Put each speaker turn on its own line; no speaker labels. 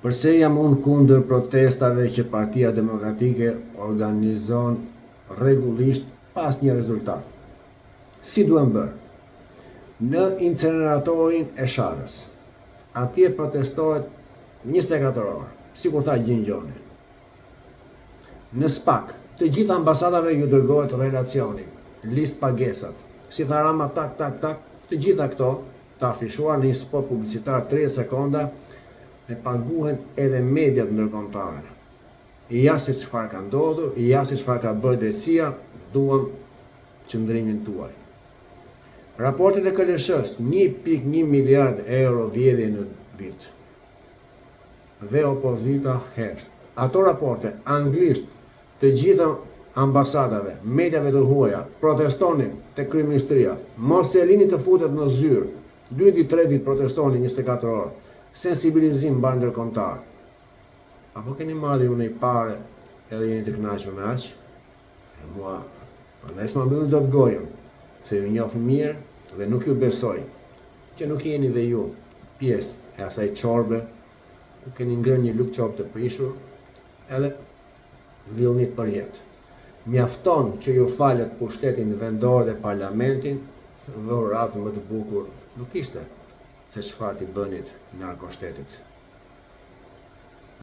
Përse jam unë kundër protestave që Partia Demokratike organizon rregullisht pas një rezultat? Si duhen bërë? Në inceneratorin e Sharës. Atje protestohet 24 orë, si kur tha Gjingjoni. Në SPAK, të gjithë ambasadave ju dërgohet relacioni, listë pagesat. Si tha Rama, tak, të gjitha këto të afishuar në një spot publicitar 30 sekonda dhe paguhen edhe mediat ndërkombëtare. Ja se çfarë ka ndodhur, ja se çfarë ka bërë drejtësia, duam qëndrimin tuaj. Raportet e KLSH-s, 1.1 miliard euro vjedhje në vit. Dhe opozita hesht. Ato raporte, anglisht, të gjitha ambasadave, mediave të huaja, protestonin të kryeministria, mos e lini të futet në zyrë, 2-3 ditë protestonin 24 orë, sensibilizim mbar ndërkombëtar. Apo keni marrë unë i pare edhe jeni të kënaqur me aq? Mua, prandaj s'ma mbyllni dot gojën, se ju njoh mirë dhe nuk ju besoj që nuk jeni dhe ju pjesë e asaj çorbe, ku keni ngrënë një luk çorbe të prishur, edhe villni për jetë. Mjafton që ju falet pushtetin vendor dhe parlamentin, dhe uratë më të bukur nuk ishte se çfarë t'i bënit narkoshtetit.